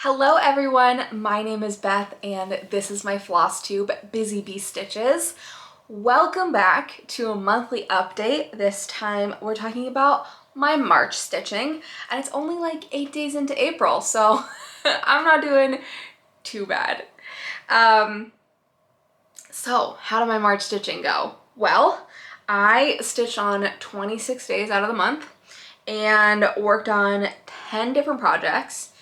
Hello everyone, my name is Beth and this is my Flosstube Busy Bee Stitches. Welcome back to a monthly update. This time we're talking about my March stitching and it's only like 8 days into April, so I'm not doing too bad. So how did my March stitching go? Well, I stitched on 26 days out of the month and worked on 10 different projects.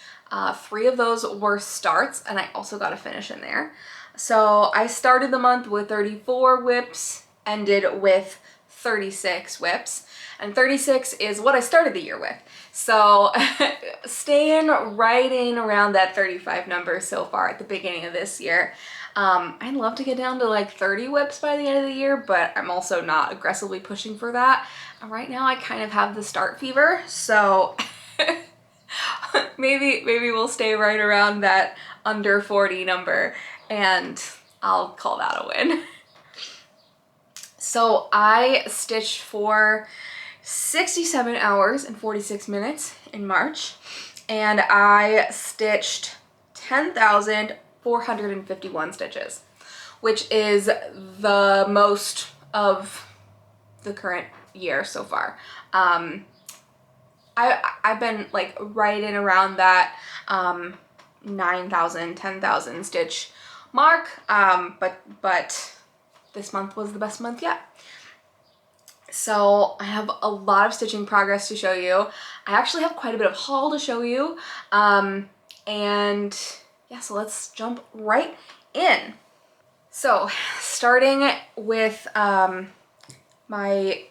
3 of those were starts and I also got a finish in there. So I started the month with 34 whips, ended with 36 whips, and 36 is what I started the year with. So staying right in around that 35 number so far at the beginning of this year. I'd love to get down to like 30 whips by the end of the year, but I'm also not aggressively pushing for that. And right now I kind of have the start fever, so maybe we'll stay right around that under 40 number and I'll call that a win. So I stitched for 67 hours and 46 minutes in March and I stitched 10,451 stitches, which is the most of the current year so far. I've been like right in around that 9,000, 10,000 stitch mark, but this month was the best month yet. So I have a lot of stitching progress to show you. I actually have quite a bit of haul to show you. And yeah, so let's jump right in. So starting with my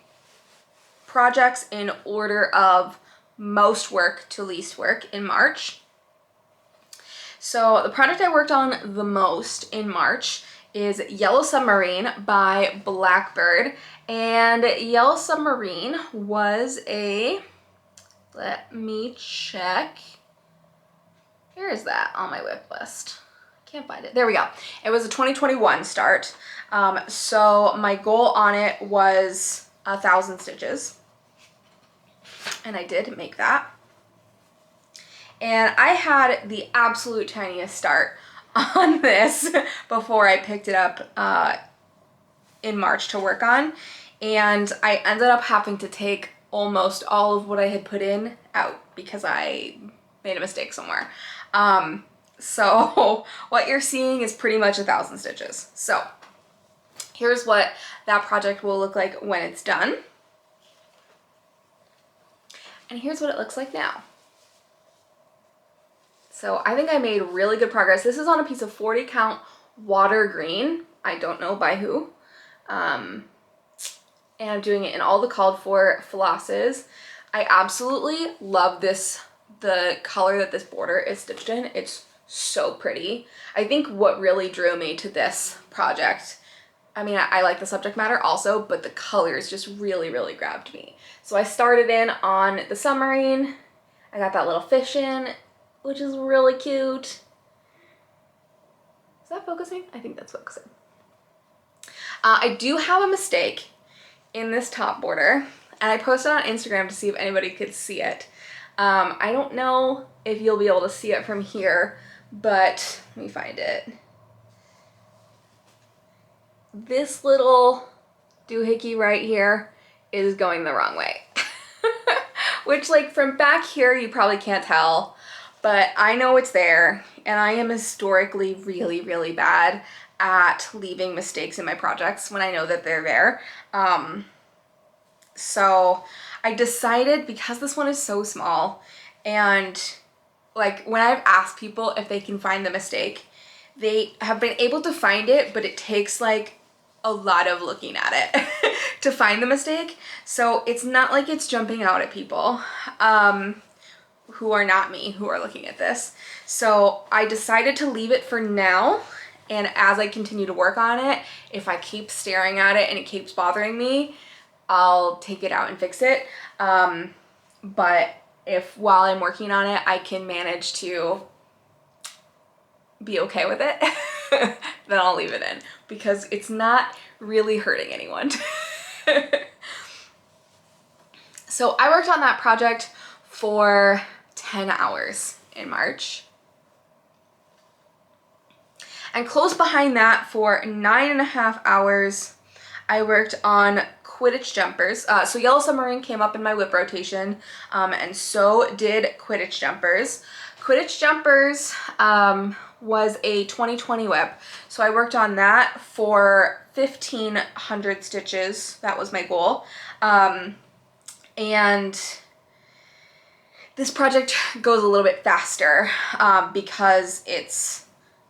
projects in order of most work to least work in March. So the project I worked on the most in March is Yellow Submarine by Blackbird. And Yellow Submarine was a, let me check. Where is that on my whip list? Can't find it. There we go. It was a 2021 start. So my goal on it was 1,000 stitches. And I did make that. And I had the absolute tiniest start on this before I picked it up in March to work on. And I ended up having to take almost all of what I had put in out because I made a mistake somewhere. So what you're seeing is pretty much 1,000 stitches. So here's what that project will look like when it's done. And here's what it looks like now. So I think I made really good progress. This is on a piece of 40 count water green. I don't know by who. And I'm doing it in all the called for flosses. I absolutely love this, the color that this border is stitched in. It's so pretty. I think what really drew me to this project, I mean, I like the subject matter also, but the colors just really grabbed me. So I started in on the submarine. I got that little fish in, which is really cute. Is that focusing? I think that's focusing. I do have a mistake in this top border, and I posted on Instagram to see if anybody could see it. I don't know if you'll be able to see it from here, but let me find it. This little doohickey right here is going the wrong way. Which, like, from back here you probably can't tell, but I know it's there, and I am historically really bad at leaving mistakes in my projects when I know that they're there. So I decided, because this one is so small, and like when I've asked people if they can find the mistake, they have been able to find it, but it takes like a lot of looking at it to find the mistake. So it's not like it's jumping out at people who are not me, who are looking at this. So I decided to leave it for now. And as I continue to work on it, if I keep staring at it and it keeps bothering me, I'll take it out and fix it. But if while I'm working on it, I can manage to be okay with it, then I'll leave it in because it's not really hurting anyone. So I worked on that project for 10 hours in March. And close behind that for 9.5 hours, I worked on Quidditch jumpers. So Yellow Submarine came up in my whip rotation, and so did Quidditch jumpers. Quidditch jumpers was a 2020 whip, so I worked on that for 1,500 stitches. That was my goal. And this project goes a little bit faster because it's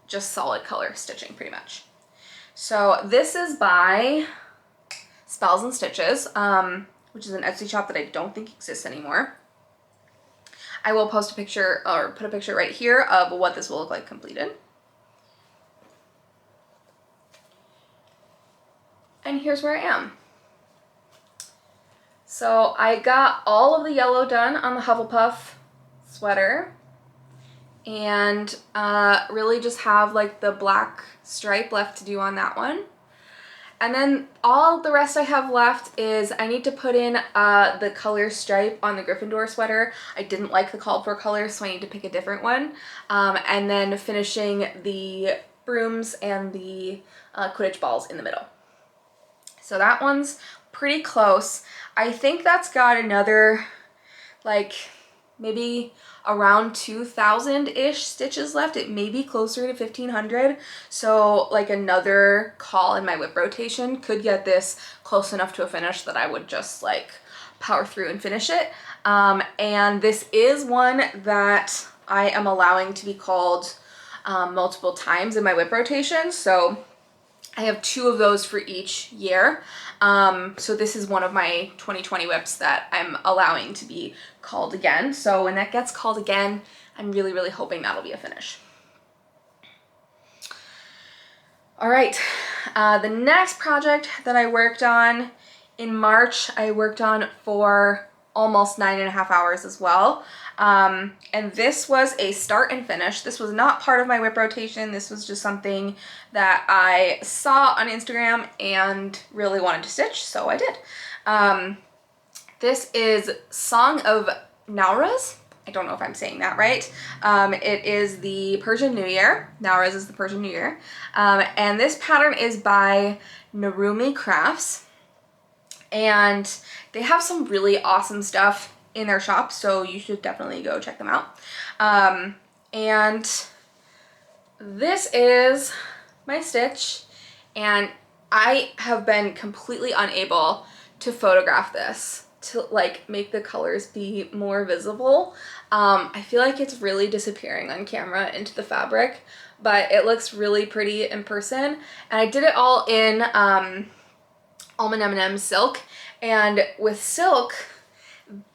just solid color stitching pretty much. So this is by Spells and Stitches, which is an Etsy shop that I don't think exists anymore. I will post a picture or put a picture right here of what this will look like completed. And here's where I am. So I got all of the yellow done on the Hufflepuff sweater, and really just have like the black stripe left to do on that one. And then all the rest I have left is I need to put in the color stripe on the Gryffindor sweater. I didn't like the called for color, so I need to pick a different one. And then finishing the brooms and the Quidditch balls in the middle. So that one's pretty close. I think that's got another, like, maybe around 2,000-ish stitches left. It may be closer to 1,500. So like another call in my whip rotation could get this close enough to a finish that I would just like power through and finish it. And this is one that I am allowing to be called multiple times in my whip rotation. So I have 2 of those for each year. So this is one of my 2020 whips that I'm allowing to be called again. So when that gets called again, I'm really, really hoping that'll be a finish. All right, the next project that I worked on in March, I worked on for almost 9.5 hours as well. And this was a start and finish. This was not part of my whip rotation. This was just something that I saw on Instagram and really wanted to stitch, so I did. This is Song of Nowruz. I don't know if I'm saying that right. It is the Persian New Year. Nowruz is the Persian New Year. And this pattern is by Narumi Crafts. And they have some really awesome stuff in their shop, so you should definitely go check them out. And this is my stitch, and I have been completely unable to photograph this to like make the colors be more visible. I feel like it's really disappearing on camera into the fabric, but it looks really pretty in person. And I did it all in Almond M&M silk, and with silk,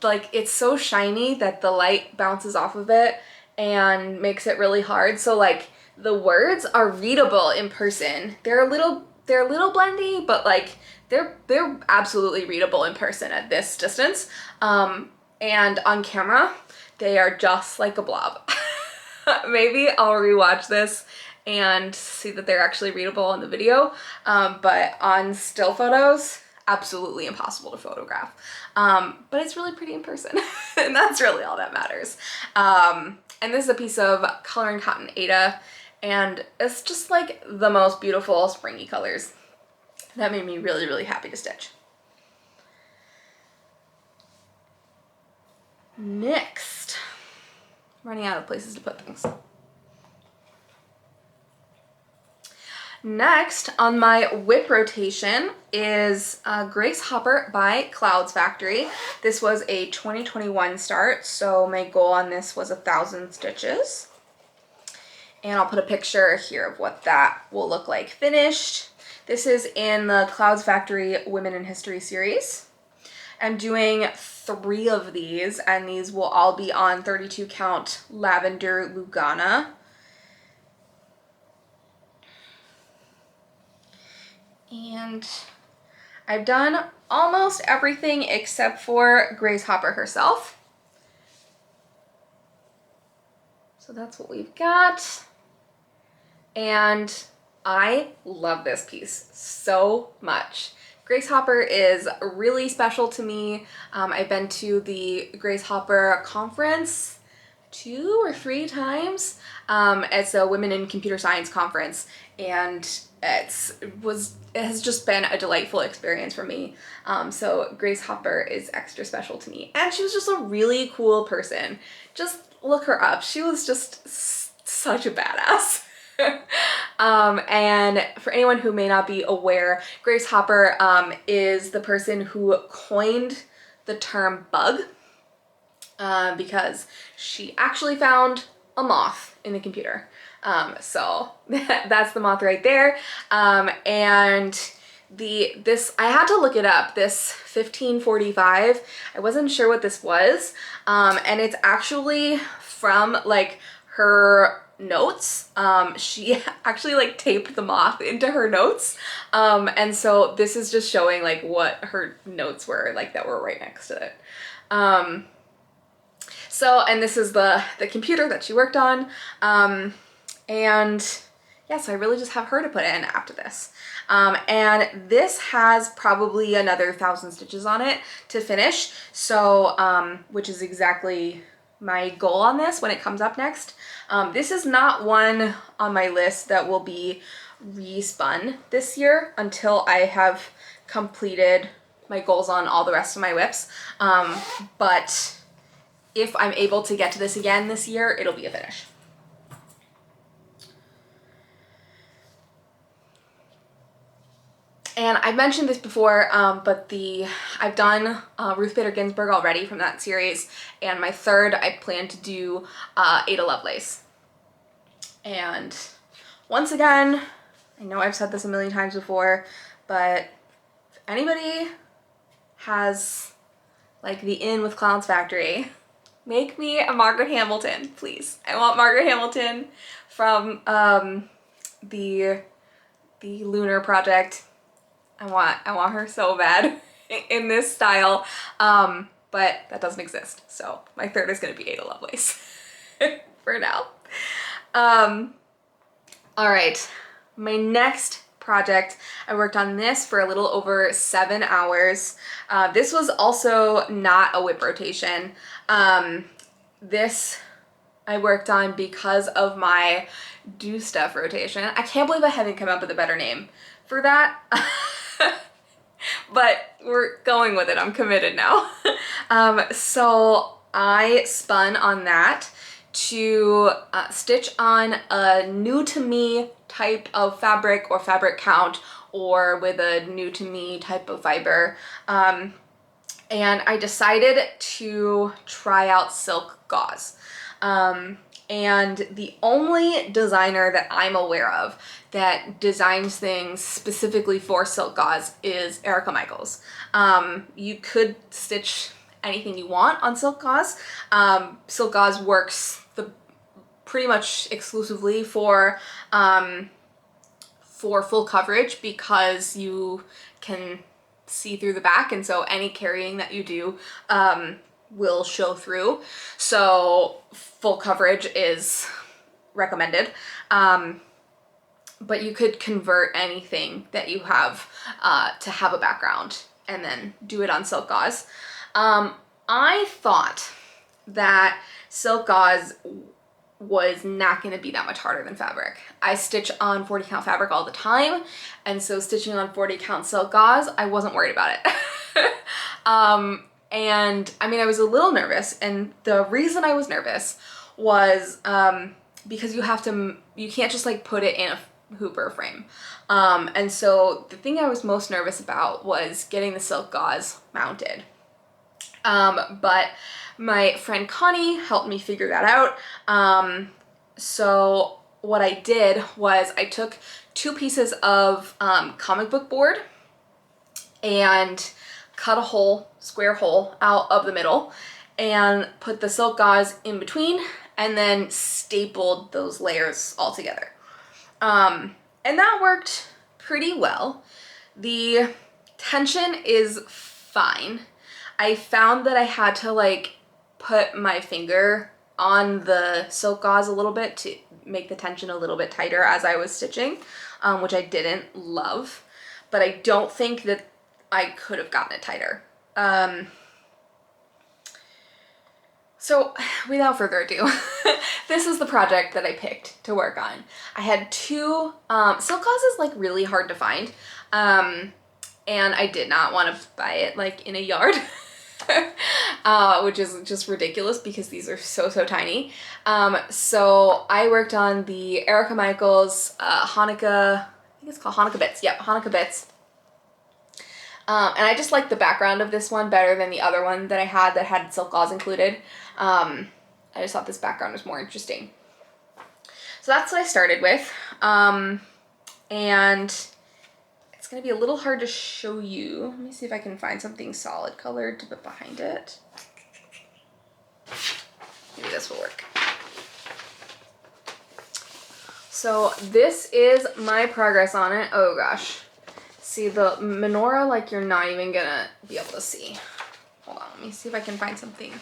like, it's so shiny that the light bounces off of it and makes it really hard. So like the words are readable in person. They're a little blendy, but like they're absolutely readable in person at this distance. And on camera, they are just like a blob. Maybe I'll rewatch this and see that they're actually readable in the video. But on still photos, absolutely impossible to photograph. But it's really pretty in person, and that's really all that matters. And this is a piece of Color and Cotton Aida, and it's just like the most beautiful springy colors. That made me really, really happy to stitch. Next, running out of places to put things. Next on my whip rotation is Grace Hopper by Clouds Factory. This was a 2021 start, so my goal on this was 1,000 stitches. And I'll put a picture here of what that will look like finished. This is in the Clouds Factory Women in History series. I'm doing 3 of these, and these will all be on 32 count Lavender Lugana. And I've done almost everything except for Grace Hopper herself. So that's what we've got. And I love this piece so much. Grace Hopper is really special to me. I've been to the Grace Hopper conference 2 or 3 times. It's a Women in Computer Science conference, and it has just been a delightful experience for me. So Grace Hopper is extra special to me, and she was just a really cool person. Just look her up. She was just such a badass. And for anyone who may not be aware, Grace Hopper is the person who coined the term bug, because she actually found a moth in the computer. So that's the moth right there. And I had to look it up, this 1545, I wasn't sure what this was. And it's actually from like her notes. She actually like taped the moth into her notes. And so this is just showing like what her notes were like that were right next to it. And this is the computer that she worked on. And yeah, so I really just have her to put in after this. And this has probably another 1,000 stitches on it to finish. So, which is exactly my goal on this when it comes up next. This is not one on my list that will be respun this year until I have completed my goals on all the rest of my whips. But if I'm able to get to this again this year, it'll be a finish. And I've mentioned this before, but I've done Ruth Bader Ginsburg already from that series, and my third I plan to do Ada Lovelace. And once again, I know I've said this a million times before, but if anybody has like the In with Clowns Factory, make me a Margaret Hamilton, please. I want Margaret Hamilton from the Lunar Project. I want her so bad in this style, but that doesn't exist. So my third is gonna be Ada Lovelace for now. All right, my next project, I worked on this for a little over 7 hours. This was also not a whip rotation. This I worked on because of my do stuff rotation. I can't believe I haven't come up with a better name for that. But we're going with it. I'm committed now. So I spun on that to stitch on a new to me type of fabric or fabric count, or with a new to me type of fiber. And I decided to try out silk gauze. And the only designer that I'm aware of that designs things specifically for silk gauze is Erica Michaels. You could stitch anything you want on silk gauze. Silk gauze works pretty much exclusively for full coverage, because you can see through the back, and so any carrying that you do will show through. So full coverage is recommended. But you could convert anything that you have to have a background and then do it on silk gauze. I thought that silk gauze was not going to be that much harder than fabric. I stitch on 40 count fabric all the time, and so stitching on 40 count silk gauze, I wasn't worried about it. And I mean, I was a little nervous, and the reason I was nervous was because you can't just like put it in a hooper frame. And so the thing I was most nervous about was getting the silk gauze mounted. But my friend Connie helped me figure that out. So what I did was I took 2 pieces of comic book board and cut a hole, square hole out of the middle, and put the silk gauze in between, and then stapled those layers all together. And that worked pretty well. The tension is fine. I found that I had to like put my finger on the silk gauze a little bit to make the tension a little bit tighter as I was stitching, which I didn't love, but I don't think that I could have gotten it tighter. So without further ado, this is the project that I picked to work on. I had two, silk gauze is like really hard to find, and I did not want to buy it like in a yard, which is just ridiculous because these are so tiny. So I worked on the Erica Michaels Hanukkah, I think it's called Hanukkah Bits, yep, Hanukkah Bits. And I just like the background of this one better than the other one that I had that had silk gauze included. I just thought this background was more interesting. So that's what I started with. And it's going to be a little hard to show you. Let me see if I can find something solid colored to put behind it. Maybe this will work. So this is my progress on it. Oh gosh. See the menorah, like you're not even gonna be able to see. Hold on, let me see if I can find something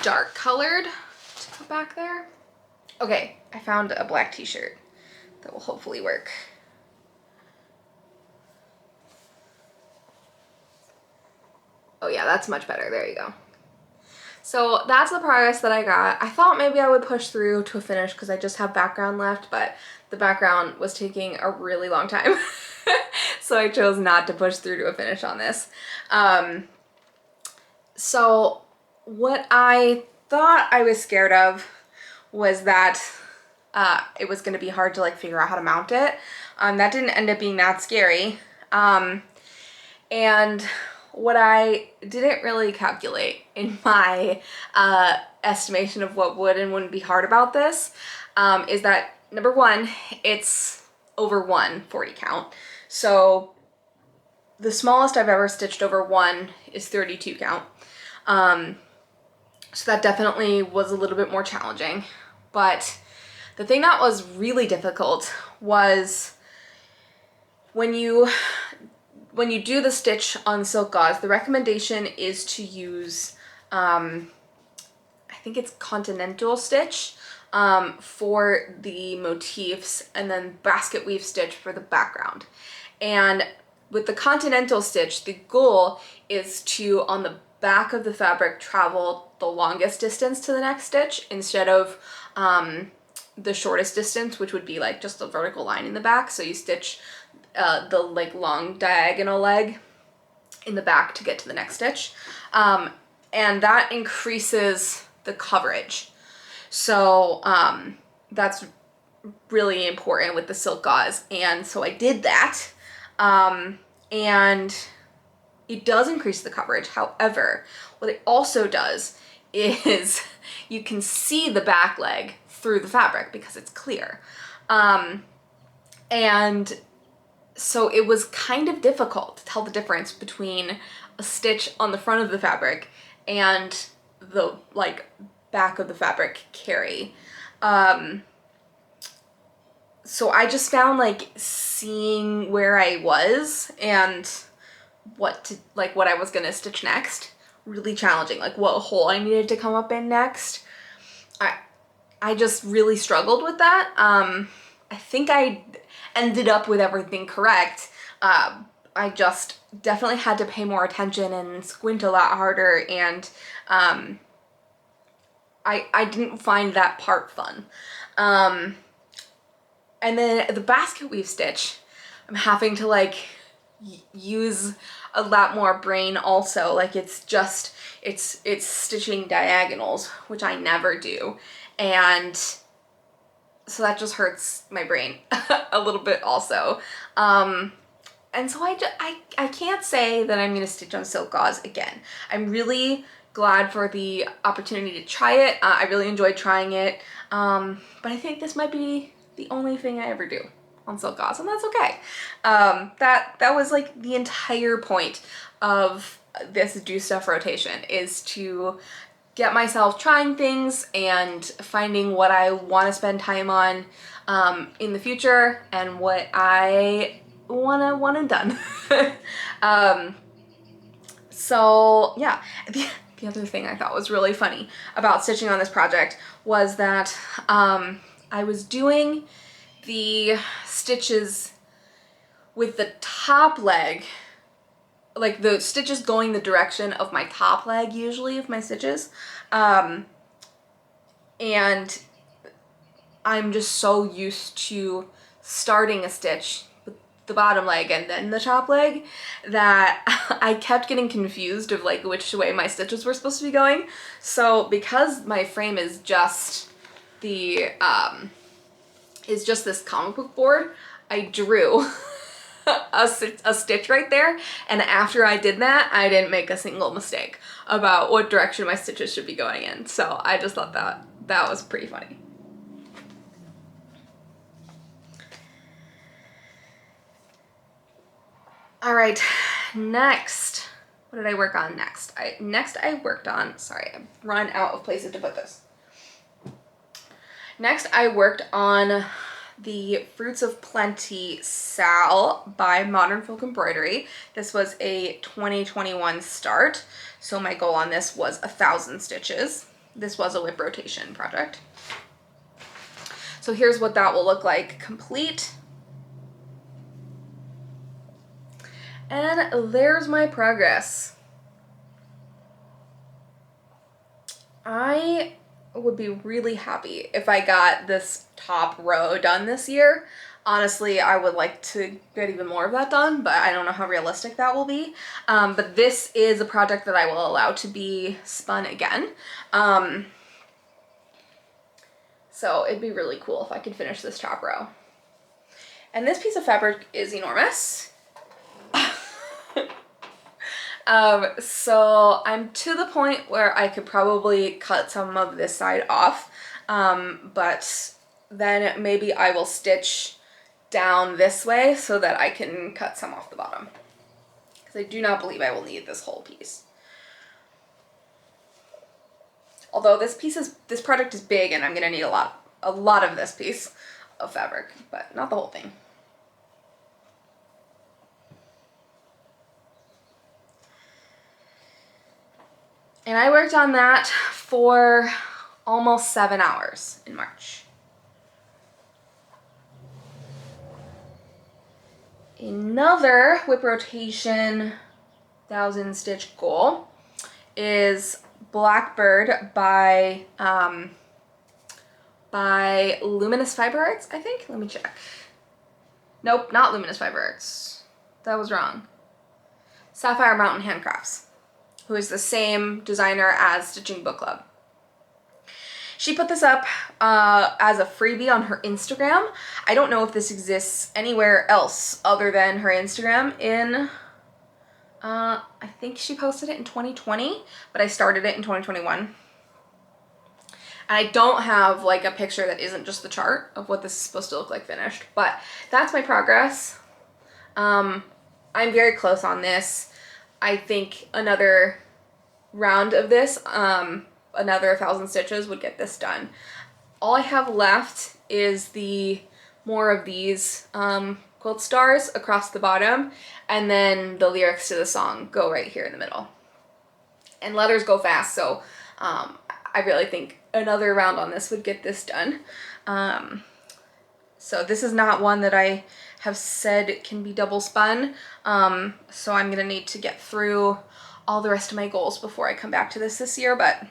dark colored to put back there. Okay, I found a black t-shirt that will hopefully work. Oh yeah, that's much better, there you go. So that's the progress that I got. I thought maybe I would push through to a finish because I just have background left, but the background was taking a really long time. So I chose not to push through to a finish on this. So what I thought I was scared of was that it was going to be hard to like figure out how to mount it. That didn't end up being that scary. And what I didn't really calculate in my estimation of what would and wouldn't be hard about this is that, number one, it's over 140 count. So the smallest I've ever stitched over 1 is 32 count. So that definitely was a little bit more challenging. But the thing that was really difficult was when you do the stitch on silk gauze, the recommendation is to use, I think it's continental stitch for the motifs, and then basket weave stitch for the background. And with the continental stitch, the goal is to, on the back of the fabric, travel the longest distance to the next stitch instead of the shortest distance, which would be like just a vertical line in the back. So you stitch the like long diagonal leg in the back to get to the next stitch. And that increases the coverage. So that's really important with the silk gauze. And so I did that. And it does increase the coverage. However, what it also does is you can see the back leg through the fabric because it's clear. And so it was kind of difficult to tell the difference between a stitch on the front of the fabric and the like back of the fabric carry. So I just found like seeing where I was and what I was gonna stitch next really challenging, like what hole I needed to come up in next. I just really struggled with that. I think I ended up with everything correct. I just definitely had to pay more attention and squint a lot harder, and I didn't find that part fun. And then the basket weave stitch, I'm having to like use a lot more brain also. Like it's stitching diagonals, which I never do. And so that just hurts my brain a little bit also. And so I can't say that I'm gonna stitch on silk gauze again. I'm really glad for the opportunity to try it. I really enjoyed trying it. But I think this might be the only thing I ever do on silk gauze, and that's okay. That was like the entire point of this Do Stuff rotation, is to get myself trying things and finding what I want to spend time on in the future and what I want and done. So yeah, the other thing I thought was really funny about stitching on this project was that I was doing the stitches with the top leg like the stitches going the direction of my top leg usually of my stitches. And I'm just so used to starting a stitch with the bottom leg and then the top leg that I kept getting confused of like which way my stitches were supposed to be going. So because my frame is just the this comic book board, I drew a stitch right there, and after I did that, I didn't make a single mistake about what direction my stitches should be going in. So I just thought that was pretty funny. All right, next, what did I work on next? I worked on, sorry, I've run out of places to put this. Next, I worked on the Fruits of Plenty Sal by Modern Folk Embroidery. This was a 2021 start, so my goal on this was 1,000 stitches. This was a whip rotation project. So here's what that will look like complete. And there's my progress. I would be really happy if I got this top row done this year. Honestly, I would like to get even more of that done, but I don't know how realistic that will be. But this is a project that I will allow to be spun again. So it'd be really cool if I could finish this top row. And this piece of fabric is enormous. So I'm to the point where I could probably cut some of this side off, but then maybe I will stitch down this way so that I can cut some off the bottom, because I do not believe I will need this whole piece. Although this project is big and I'm gonna need a lot of this piece of fabric, but not the whole thing. And I worked on that for almost 7 hours in March. Another whip rotation 1,000 stitch goal is Blackbird by Luminous Fiber Arts, I think. Let me check. Nope, not Luminous Fiber Arts. That was wrong. Sapphire Mountain Handcrafts, who is the same designer as Stitching Book Club. She put this up as a freebie on her Instagram. I don't know if this exists anywhere else other than her Instagram in, I think she posted it in 2020, but I started it in 2021. And I don't have like a picture that isn't just the chart of what this is supposed to look like finished, but that's my progress. I'm very close on this. I think another round of this, another 1,000 stitches would get this done. All I have left is the more of these quilt stars across the bottom, and then the lyrics to the song go right here in the middle. And letters go fast, so I really think another round on this would get this done. So this is not one that I have said can be double spun, so I'm gonna need to get through all the rest of my goals before I come back to this year, but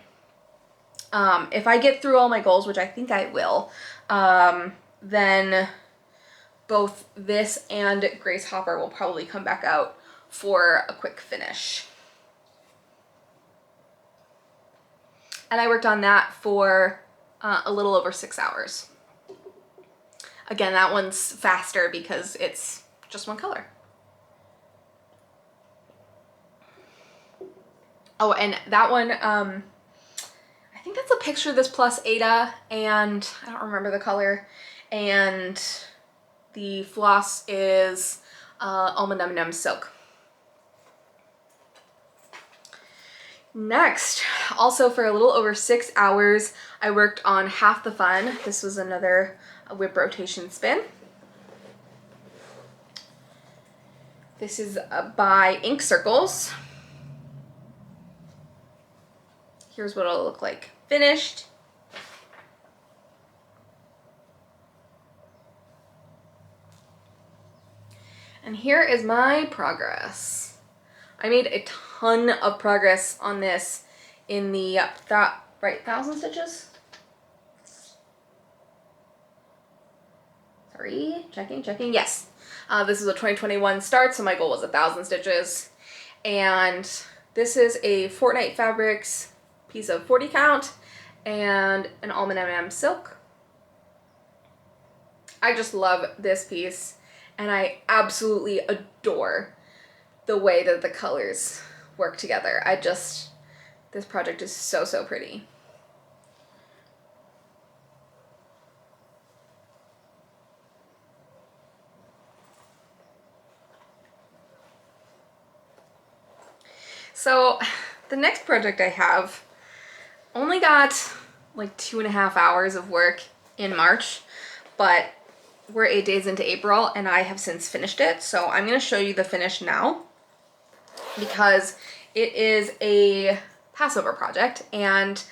if I get through all my goals, which I think I will, then both this and Grace Hopper will probably come back out for a quick finish. And I worked on that for a little over 6 hours. Again, that one's faster because it's just one color. Oh, and that one, I think that's a picture of this plus Ada, and I don't remember the color, and the floss is Almond M&M Silk. Next, also for a little over 6 hours, I worked on Half the Fun. This was another whip rotation spin. This is by Ink Circles. Here's what it'll look like finished. And here is my progress. I made a ton of progress on this in the, right, 1,000 stitches? Sorry, checking, yes. This is a 2021 start, so my goal was 1,000 stitches. And this is a Fortnite Fabrics piece of 40 count and an almond M&M silk. I just love this piece, and I absolutely adore the way that the colors work together. This project is so pretty. So the next project I have only got like 2.5 hours of work in March, but we're 8 days into April and I have since finished it. So I'm gonna show you the finish now because it is a Passover project, and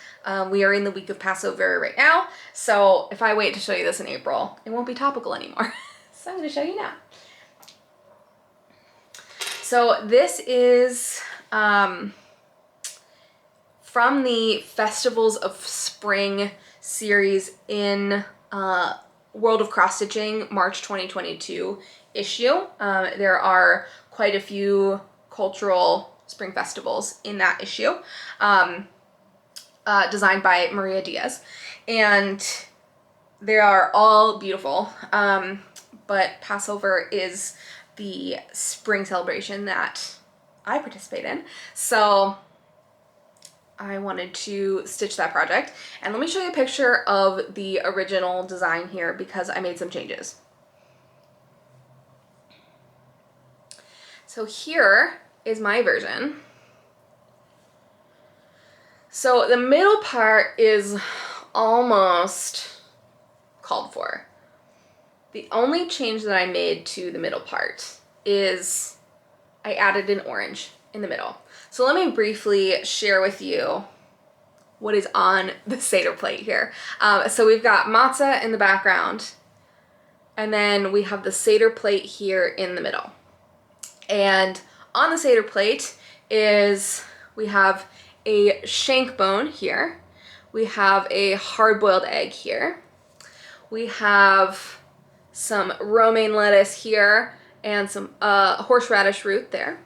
we are in the week of Passover right now. So if I wait to show you this in April, it won't be topical anymore. So I'm gonna show you now. So this is from the Festivals of Spring series in World of Cross Stitching March 2022 issue. There are quite a few cultural spring festivals in that issue, designed by Maria Diaz, and they are all beautiful, but Passover is the spring celebration that I participate in, so I wanted to stitch that project. And let me show you a picture of the original design here because I made some changes. So here is my version. So the middle part is almost called for. The only change that I made to the middle part is I added an orange in the middle. So let me briefly share with you what is on the Seder plate here. So we've got matzah in the background, and then we have the Seder plate here in the middle. And on the Seder plate we have a shank bone here. We have a hard-boiled egg here. We have some romaine lettuce here and some horseradish root there.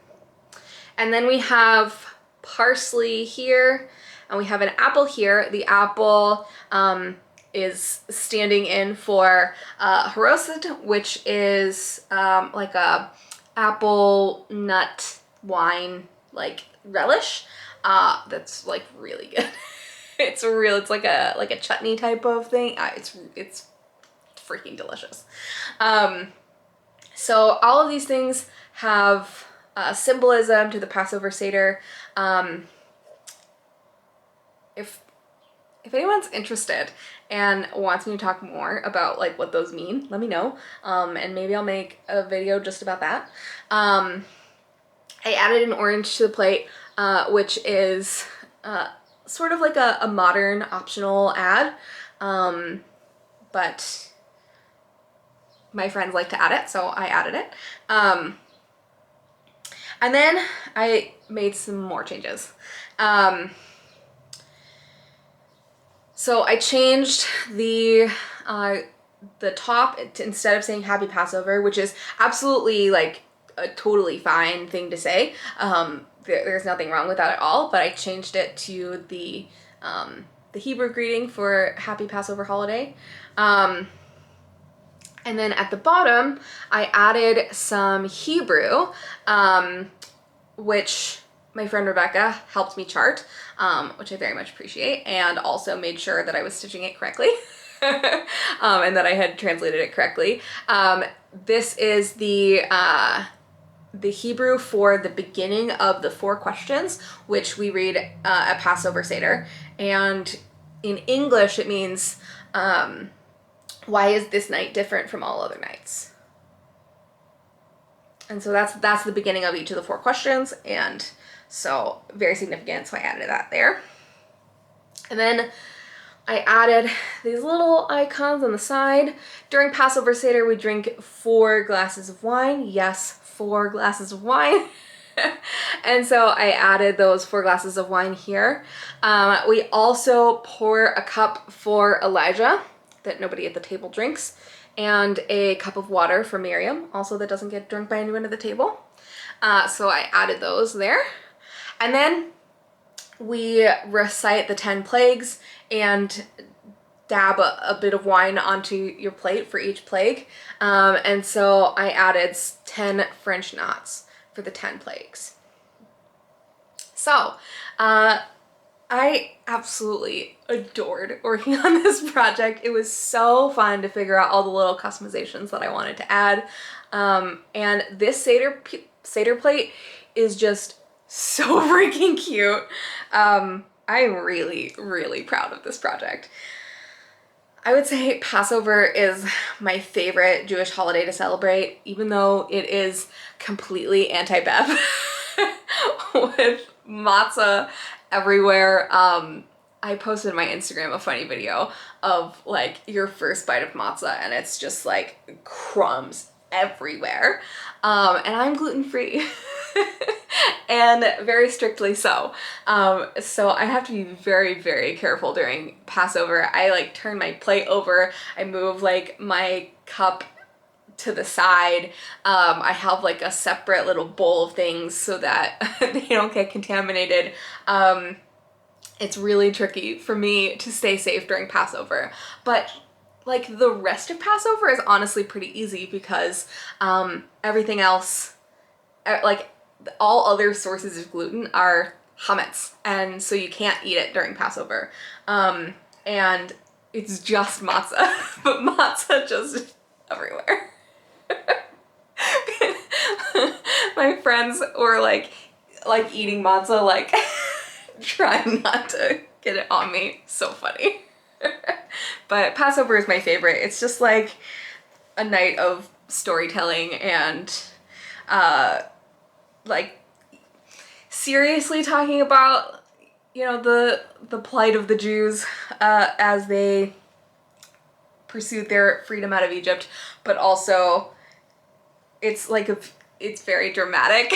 And then we have parsley here, and we have an apple here. The apple is standing in for haroset, which is like a apple nut wine like relish. That's like really good. It's like a chutney type of thing. It's freaking delicious. So all of these things have symbolism to the Passover Seder. If anyone's interested and wants me to talk more about like what those mean, let me know, and maybe I'll make a video just about that. I added an orange to the plate, which is sort of like a modern optional add, but my friends like to add it, so I added it. And then I made some more changes. So I changed the top instead of saying Happy Passover, which is absolutely like a totally fine thing to say. There's nothing wrong with that at all, but I changed it to the Hebrew greeting for Happy Passover holiday. And then at the bottom, I added some Hebrew, which my friend Rebecca helped me chart, which I very much appreciate, and also made sure that I was stitching it correctly and that I had translated it correctly. This is the Hebrew for the beginning of the 4 questions, which we read at Passover Seder. And in English, it means, why is this night different from all other nights? And so that's the beginning of each of the 4 questions, and so very significant, so I added that there. And then I added these little icons on the side. During Passover Seder, we drink 4 glasses of wine. Yes, 4 glasses of wine. And so I added those 4 glasses of wine here. We also pour a cup for Elijah that nobody at the table drinks, and a cup of water for Miriam, also that doesn't get drunk by anyone at the table. So I added those there. And then we recite the 10 plagues and dab a bit of wine onto your plate for each plague. And so I added 10 French knots for the 10 plagues. So, I absolutely adored working on this project. It was so fun to figure out all the little customizations that I wanted to add. And this Seder plate is just so freaking cute. I'm really, really proud of this project. I would say Passover is my favorite Jewish holiday to celebrate, even though it is completely anti-Bev with matzah everywhere. I posted on my Instagram a funny video of like your first bite of matzah and it's just like crumbs everywhere. And I'm gluten-free and very strictly so. So I have to be very, very careful during Passover. I like turn my plate over, I move like my cup to the side. I have like a separate little bowl of things so that they don't get contaminated. It's really tricky for me to stay safe during Passover, but like the rest of Passover is honestly pretty easy because everything else, like all other sources of gluten are chametz, and so you can't eat it during Passover. And it's just matzah, but matzah just everywhere. My friends were like eating matzah, like trying not to get it on me. So funny. But Passover is my favorite. It's just like a night of storytelling and like seriously talking about, you know, the plight of the Jews as they pursued their freedom out of Egypt, but also it's like it's very dramatic.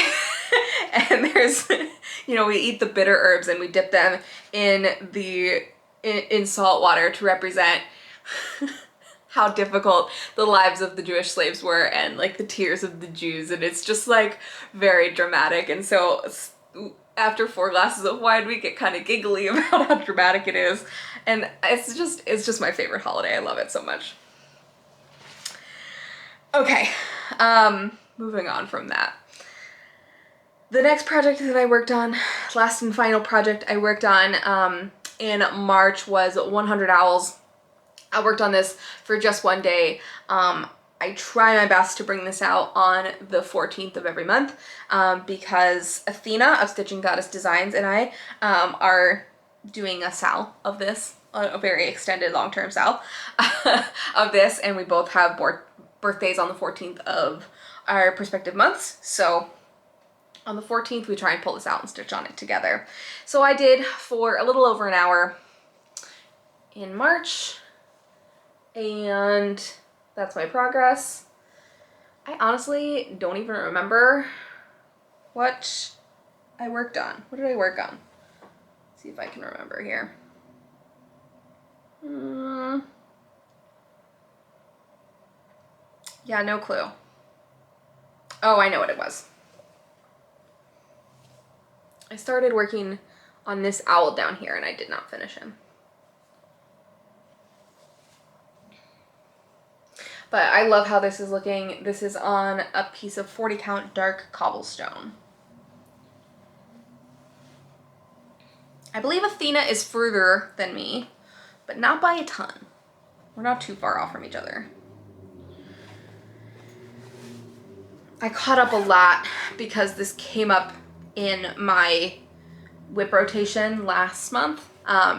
And there's, you know, we eat the bitter herbs and we dip them in salt water to represent how difficult the lives of the Jewish slaves were and like the tears of the Jews, and it's just like very dramatic. And so after 4 glasses of wine we get kind of giggly about how dramatic it is, and it's just my favorite holiday. I love it so much. Okay, moving on from that. The next project that I worked on, last and final project I worked on in March was 100 Owls. I worked on this for just one day. I try my best to bring this out on the 14th of every month because Athena of Stitching Goddess Designs and I are doing a sal of this, a very extended long-term sal of this, and we both have birthdays on the 14th of our respective months. So on the 14th, we try and pull this out and stitch on it together. So I did for a little over an hour in March, and that's my progress. I honestly don't even remember what I worked on. What did I work on? Let's see if I can remember here. Yeah, no clue. Oh, I know what it was. I started working on this owl down here and I did not finish him. But I love how this is looking. This is on a piece of 40 count dark cobblestone. I believe Athena is further than me, but not by a ton. We're not too far off from each other. I caught up a lot because this came up in my whip rotation last month,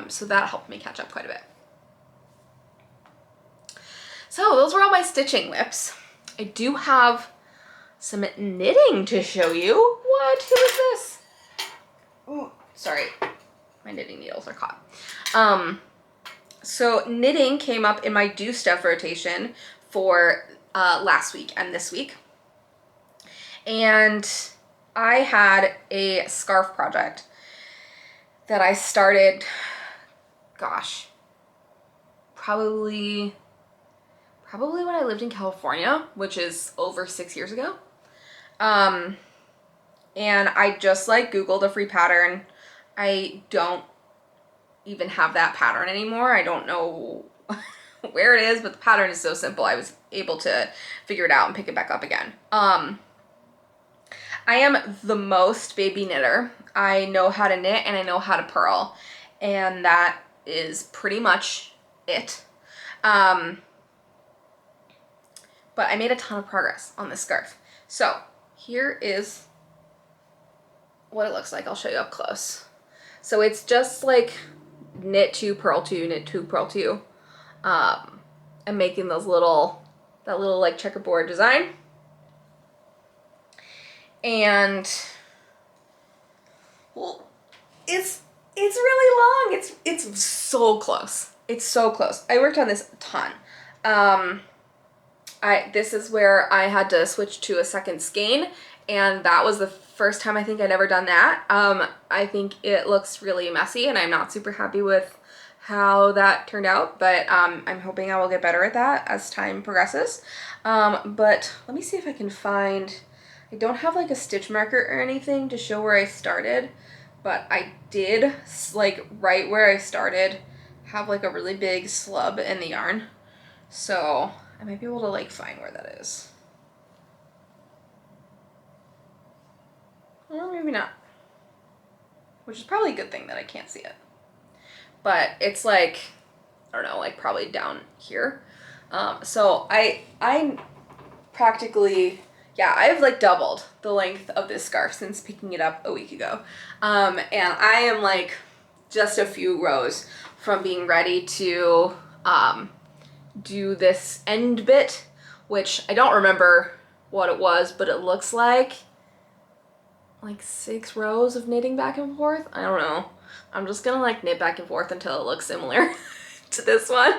so that helped me catch up quite a bit. So those were all my stitching whips. I do have some knitting to show you. What? Who is this? Ooh, sorry. My knitting needles are caught. So knitting came up in my do stuff rotation for last week and this week. And I had a scarf project that I started, gosh, probably when I lived in California, which is over 6 years ago. And I just like Googled a free pattern. I don't even have that pattern anymore. I don't know where it is, but the pattern is so simple. I was able to figure it out and pick it back up again. I am the most baby knitter. I know how to knit and I know how to purl, and that is pretty much it. But I made a ton of progress on this scarf. So here is what it looks like. I'll show you up close. So it's just like knit two, purl two, knit two, purl two. I'm making that little like checkerboard design. And well, it's really long. It's so close. It's so close. I worked on this a ton. This is where I had to switch to a second skein, and that was the first time I think I'd ever done that. I think it looks really messy, and I'm not super happy with how that turned out, but I'm hoping I will get better at that as time progresses. But let me see if I can find, I don't have like a stitch marker or anything to show where I started, but I did, like right where I started, have like a really big slub in the yarn. So I might be able to like find where that is. Or maybe not. Which is probably a good thing that I can't see it. But it's like, I don't know, like probably down here. So I practically, yeah, I've like doubled the length of this scarf since picking it up a week ago. And I am like just a few rows from being ready to do this end bit, which I don't remember what it was, but it looks like 6 rows of knitting back and forth. I don't know. I'm just gonna like knit back and forth until it looks similar to this one.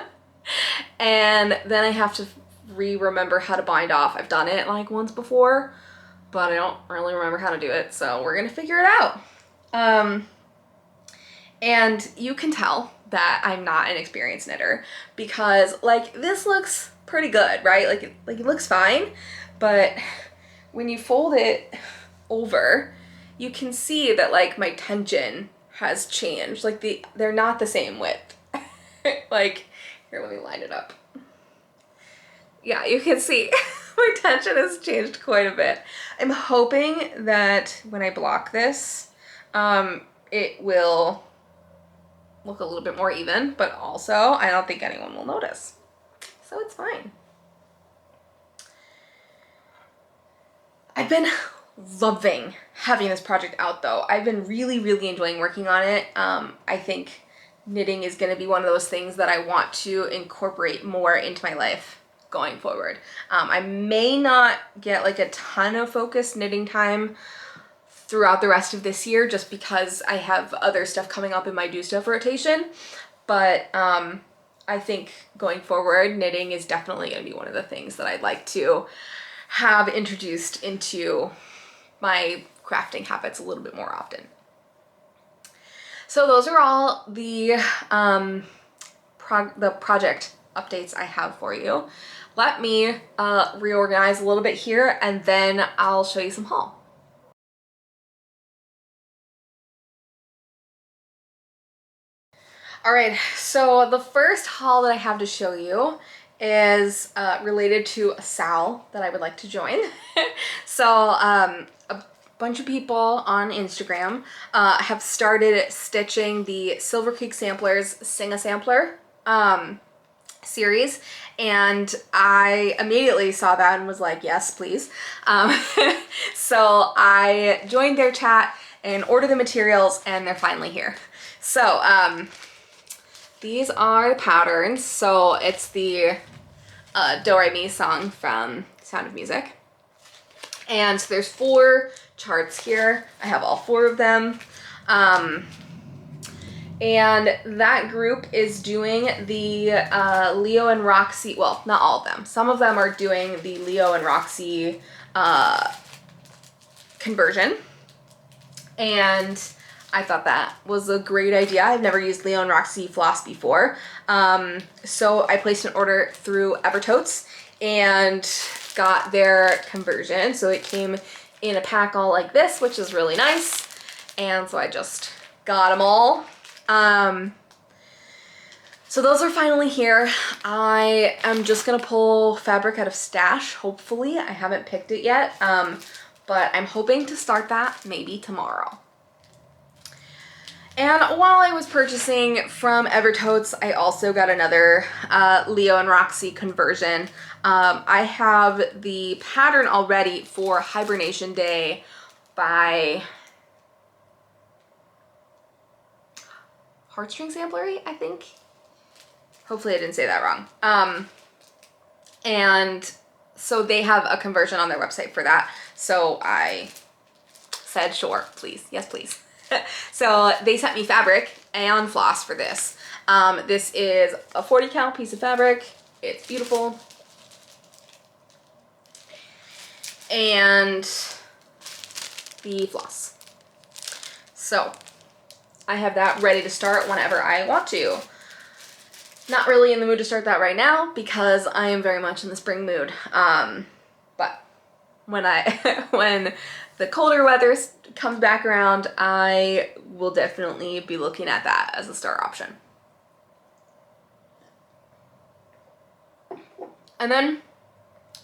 And then I have to remember how to bind off. I've done it like once before, but I don't really remember how to do it, so we're gonna figure it out. And you can tell that I'm not an experienced knitter because like this looks pretty good, right? Like it looks fine, but when you fold it over, you can see that like my tension has changed. Like they're not the same width. Like, here, let me line it up. Yeah, you can see my tension has changed quite a bit. I'm hoping that when I block this, it will look a little bit more even, but also I don't think anyone will notice. So it's fine. I've been loving having this project out though. I've been really enjoying working on it. I think knitting is going to be one of those things that I want to incorporate more into my life going forward. I may not get like a ton of focused knitting time throughout the rest of this year just because I have other stuff coming up in my do stuff rotation, but I think going forward knitting is definitely going to be one of the things that I'd like to have introduced into my crafting habits a little bit more often. So those are all the project updates I have for you. Let me reorganize a little bit here and then I'll show you some haul. All right, so the first haul that I have to show you is related to a SAL that I would like to join. So a bunch of people on Instagram have started stitching the Silver Creek Samplers Sing a Sampler series, and I immediately saw that and was like, yes, please. So I joined their chat and ordered the materials, and they're finally here. So these are the patterns. So it's the Do Re Mi song from Sound of Music. And so there's 4 charts here. I have all 4 of them. And that group is doing the Leo and Roxy, well, not all of them. Some of them are doing the Leo and Roxy conversion, and I thought that was a great idea. I've never used Leo and Roxy floss before. So I placed an order through Evertotes and got their conversion. So it came in a pack all like this, which is really nice. And so I just got them all. So those are finally here. I am just gonna pull fabric out of stash, hopefully. I haven't picked it yet, but I'm hoping to start that maybe tomorrow. And while I was purchasing from Evertotes, I also got another Leo and Roxy conversion. I have the pattern already for Hibernation Day by Heartstring Samplery, I think. Hopefully I didn't say that wrong. And so they have a conversion on their website for that. So I said, sure, please. Yes, please. So they sent me fabric and floss for this. This is a 40 count piece of fabric. It's beautiful. And the floss. So I have that ready to start whenever I want to. Not really in the mood to start that right now because I am very much in the spring mood. But when when the colder weather comes back around, I will definitely be looking at that as a start option. And then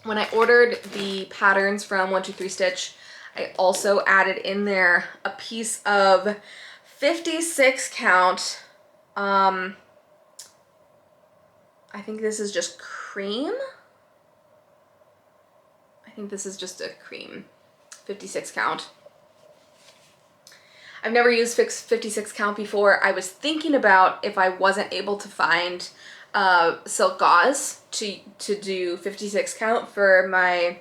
when I ordered the patterns from 123 Stitch, I also added in there a piece of 56 count. I think this is just cream. I think this is just a cream. 56 count. I've never used 56 count before. I was thinking about if I wasn't able to find silk gauze to do 56 count for my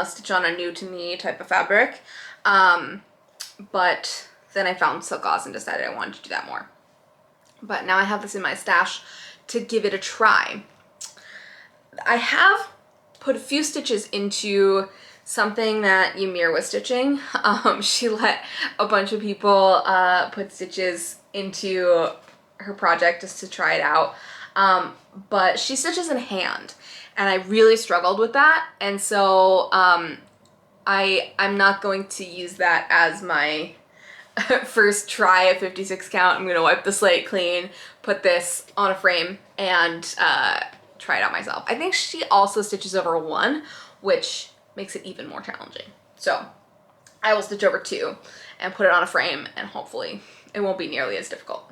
stitch on a new to me type of fabric. But then I found silk gauze and decided I wanted to do that more. But now I have this in my stash to give it a try. I have put a few stitches into something that Ymir was stitching. She let a bunch of people put stitches into her project just to try it out. But she stitches in hand and I really struggled with that. And so I'm not going to use that as my first try at 56 count. I'm gonna wipe the slate clean, put this on a frame, and try it out myself. I think she also stitches over 1, which makes it even more challenging. So I will stitch over 2 and put it on a frame, and hopefully it won't be nearly as difficult.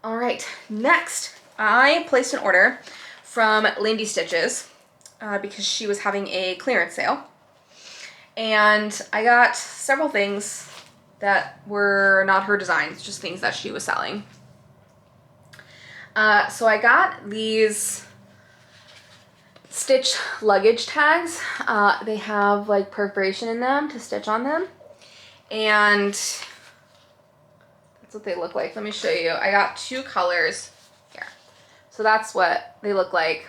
All right, next I placed an order from Lindy Stitches because she was having a clearance sale. And I got several things that were not her designs, just things that she was selling. So I got these stitch luggage tags. They have like perforation in them to stitch on them. And that's what they look like. Let me show you. I got 2 colors here. So that's what they look like.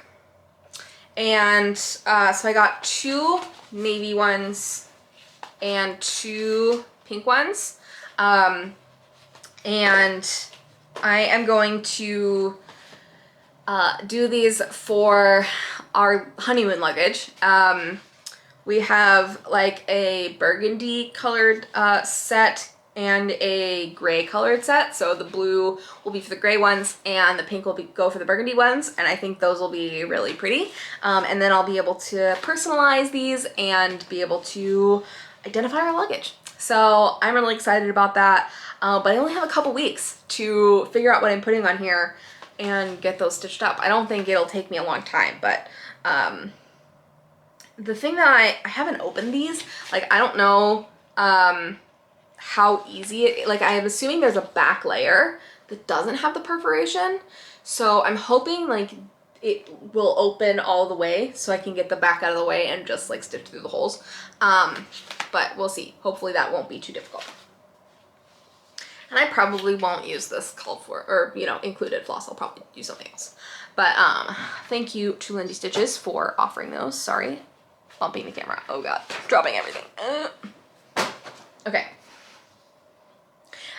And so I got 2 navy ones and 2 pink ones. And I am going to do these for our honeymoon luggage. We have like a burgundy colored set and a gray colored set. So the blue will be for the gray ones and the pink will go for the burgundy ones. And I think those will be really pretty. And then I'll be able to personalize these and be able to identify our luggage. So I'm really excited about that. But I only have a couple weeks to figure out what I'm putting on here and get those stitched up. I don't think it'll take me a long time, but the thing that I haven't opened these, like I don't know how easy it, like I'm assuming there's a back layer that doesn't have the perforation. So I'm hoping like it will open all the way so I can get the back out of the way and just like stitch through the holes. But we'll see. Hopefully that won't be too difficult. And I probably won't use this called for, or you know, included floss. I'll probably use something else. But thank you to Lindy Stitches for offering those. Sorry, bumping the camera. Oh god, dropping everything. Okay.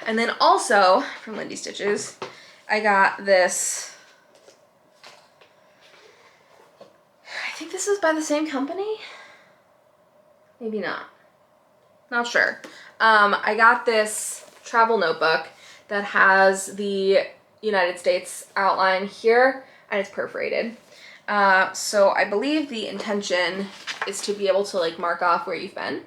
And then also from Lindy Stitches, I got this. I think this is by the same company. Maybe not. Not sure. I got this travel notebook that has the United States outline here, and it's perforated. So I believe the intention is to be able to like mark off where you've been.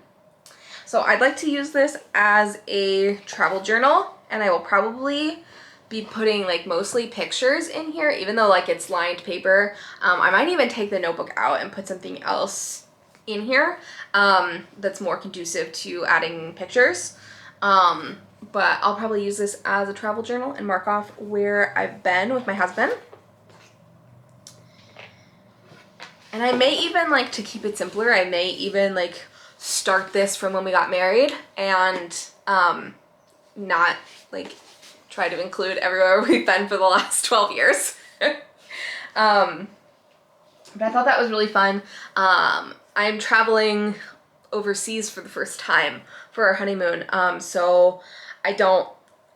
So I'd like to use this as a travel journal, and I will probably be putting like mostly pictures in here, even though like it's lined paper. I might even take the notebook out and put something else in here that's more conducive to adding pictures. But I'll probably use this as a travel journal and mark off where I've been with my husband. And I may even, like, to keep it simpler, I may even like start this from when we got married and not like try to include everywhere we've been for the last 12 years. But I thought that was really fun. I'm traveling overseas for the first time for our honeymoon, so I don't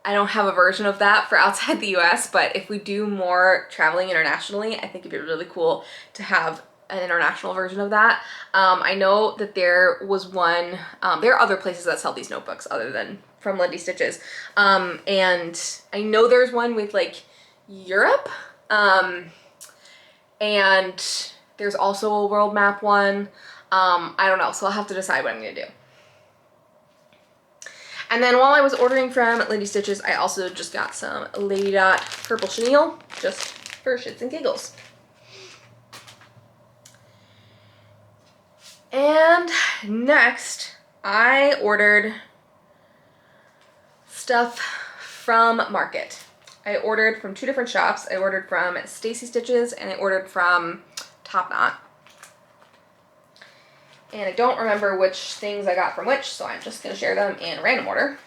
have a version of that for outside the US, but if we do more traveling internationally, I think it'd be really cool to have an international version of that. I know that there was one, there are other places that sell these notebooks other than from Lindy Stitches, and I know there's one with like Europe, and there's also a world map one. I don't know, so I'll have to decide what I'm gonna do. And then while I was ordering from Lindy Stitches, I also just got some Lady Dot purple chenille, just for shits and giggles. And next, I ordered stuff from Market. I ordered from 2 different shops. I ordered from Stacy Stitches and I ordered from Top Knot. And I don't remember which things I got from which, so I'm just gonna share them in random order.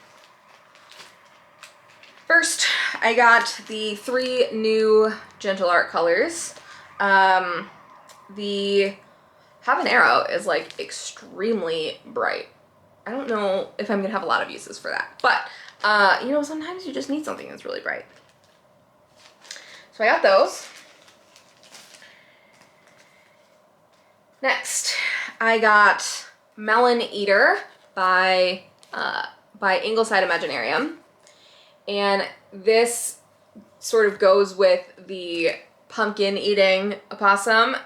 First, I got the 3 new Gentle Art colors. The Habanero is like extremely bright. I don't know if I'm gonna have a lot of uses for that, but you know, sometimes you just need something that's really bright. So I got those. Next, I got Melon Eater by Ingleside Imaginarium, and this sort of goes with the pumpkin eating opossum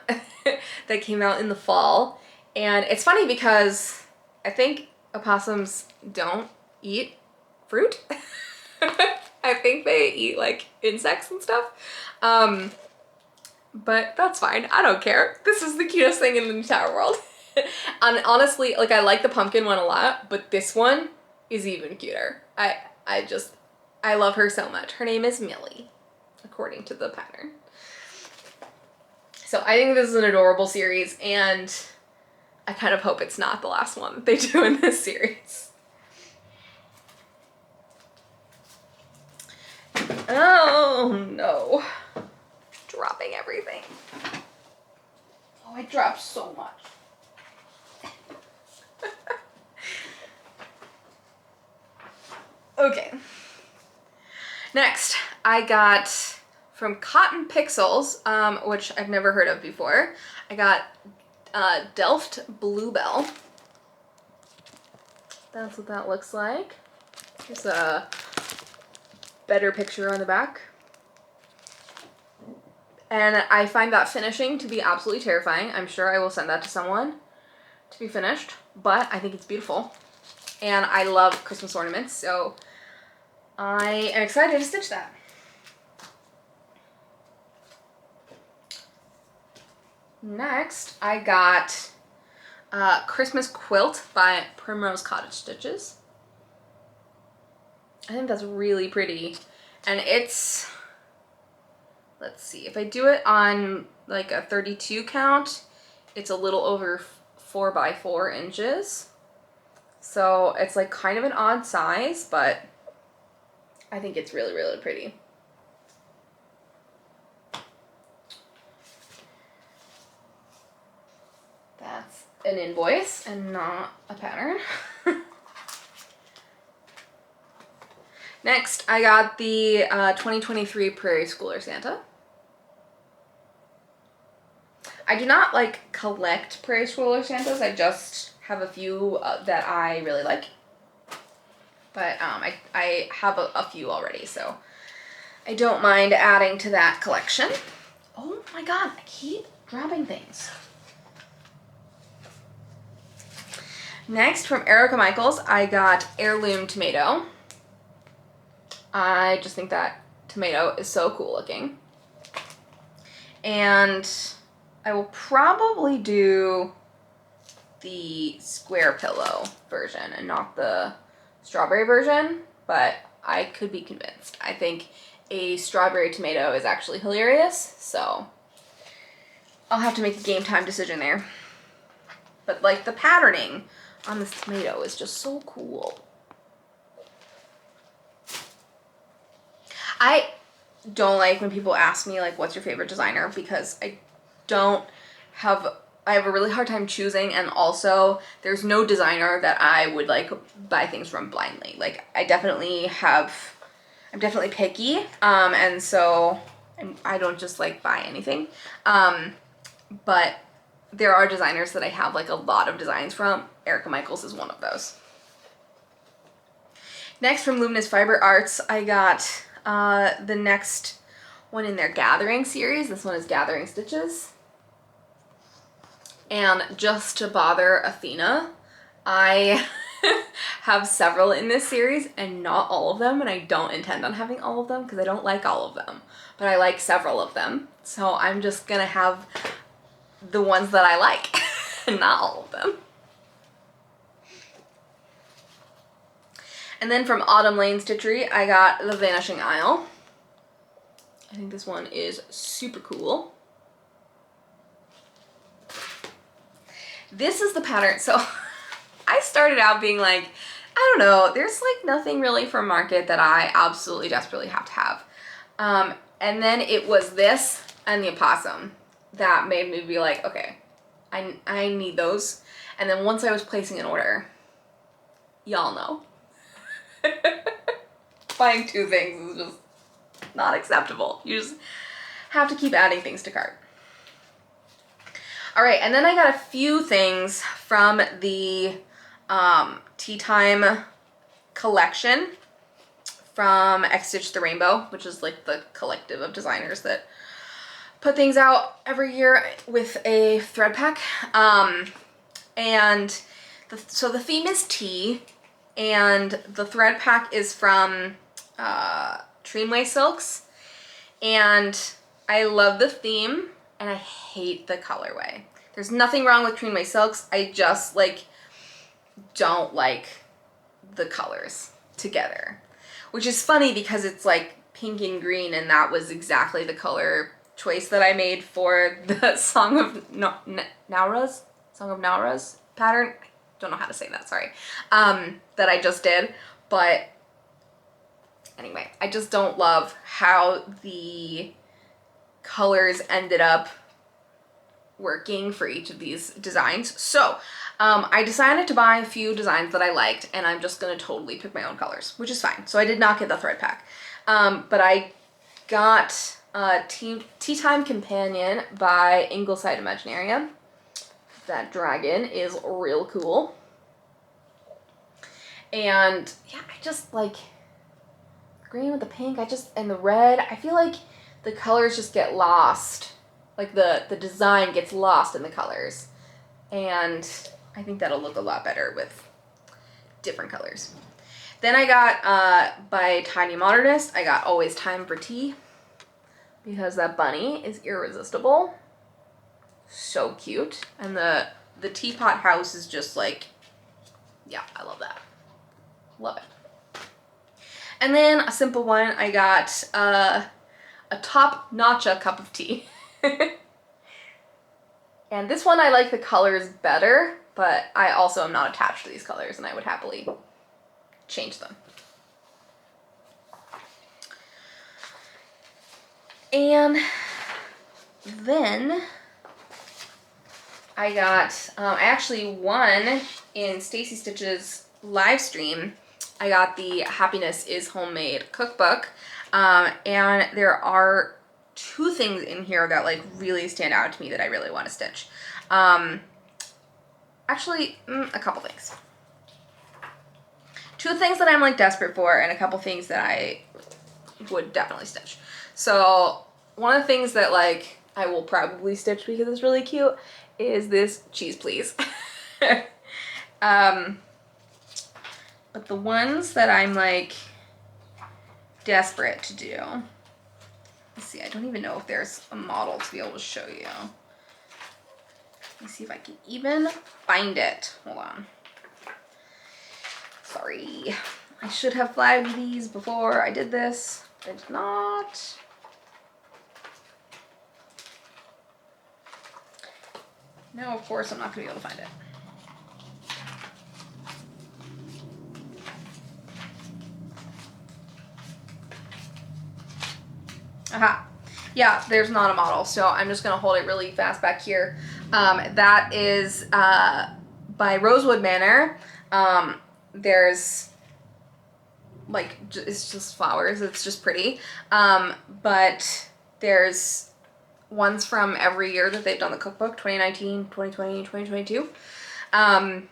that came out in the fall. And it's funny because I think opossums don't eat fruit. I think they eat like insects and stuff. But that's fine. I don't care. This is the cutest thing in the entire world. And honestly, like I like the pumpkin one a lot, but this one is even cuter. I love her so much. Her name is Millie, according to the pattern. So I think this is an adorable series, and I kind of hope it's not the last one that they do in this series. Oh no. Dropping everything. Oh, I dropped so much. Okay. Next, I got from Cotton Pixels, which I've never heard of before. I got Delft Bluebell. That's what that looks like. Here's a better picture on the back. And I find that finishing to be absolutely terrifying. I'm sure I will send that to someone to be finished, but I think it's beautiful. And I love Christmas ornaments, so I am excited to stitch that. Next, I got Christmas Quilt by Primrose Cottage Stitches. I think that's really pretty. And it's, let's see, if I do it on like a 32 count, it's a little over 4 by 4 inches. So it's like kind of an odd size, but I think it's really, really pretty. That's an invoice and not a pattern. Next, I got the 2023 Prairie Schooler Santa. I do not like collect Prairie Schooler Santas. I just have a few that I really like. But I have a few already, so I don't mind adding to that collection. Oh my god, I keep dropping things. Next, from Erica Michaels, I got Heirloom Tomato. I just think that tomato is so cool looking. And I will probably do the square pillow version and not the strawberry version, but I could be convinced. I think a strawberry tomato is actually hilarious, so I'll have to make a game time decision there. But like the patterning on this tomato is just so cool. I don't like when people ask me like, what's your favorite designer, because I have a really hard time choosing, and also there's no designer that I would like buy things from blindly. Like I'm definitely picky, and so I don't just like buy anything. But there are designers that I have like a lot of designs from. Erica Michaels is one of those. Next, from Luminous Fiber Arts, I got the next one in their Gathering series. This one is Gathering Stitches. And just to bother Athena, I have several in this series and not all of them, and I don't intend on having all of them because I don't like all of them, but I like several of them. So I'm just gonna have the ones that I like and not all of them. And then from Autumn Lane Stitchery, I got the Vanishing Isle. I think this one is super cool. This is the pattern. So I started out being like, I don't know, there's like nothing really for market that I absolutely desperately have to have. And then it was this and the opossum that made me be like, okay, I need those. And then once I was placing an order, y'all know. Buying two things is just not acceptable. You just have to keep adding things to cart. All right, and then I got a few things from the Tea Time collection from X Stitch the Rainbow, which is like the collective of designers that put things out every year with a thread pack. And so the theme is tea, and the thread pack is from Trimway Silks, and I love the theme and I hate the colorway. There's nothing wrong with Trimway Silks, I just like don't like the colors together, which is funny because it's like pink and green, and that was exactly the color choice that I made for the Song of Nauras pattern. I don't know how to say that, sorry, that I just did. But anyway, I just don't love how the colors ended up working for each of these designs. So I decided to buy a few designs that I liked, and I'm just gonna totally pick my own colors, which is fine. So I did not get the thread pack, but I got Tea Time Companion by Ingleside Imaginaria. That dragon is real cool. And yeah, I just like green with the pink, and the red. I feel like the colors just get lost. Like the design gets lost in the colors. And I think that'll look a lot better with different colors. Then I got, by Tiny Modernist, I got Always Time for Tea, because that bunny is irresistible. So cute. And the teapot house is just like, yeah, I love that. Love it. And then a simple one, I got a Top Notcha cup of tea. And this one I like the colors better, but I also am not attached to these colors, and I would happily change them. And then I got, I actually won in Stacy Stitch's live stream. I got the Happiness is Homemade cookbook. And there are 2 things in here that like really stand out to me that I really want to stitch. Actually, a couple things. 2 things that I'm like desperate for, and a couple things that I would definitely stitch. So one of the things that like I will probably stitch because it's really cute is this Cheese Please. But the ones that I'm like desperate to do, let's see, I don't even know if there's a model to be able to show you. Let me see if I can even find it. Hold on. Sorry. I should have flagged these before I did this. I did not. No, of course I'm not going to be able to find it. Aha. Yeah, there's not a model, so I'm just going to hold it really fast back here. That is by Rosewood Manor. There's like, it's just flowers. It's just pretty. But there's ones from every year that they've done the cookbook, 2019, 2020, 2022. And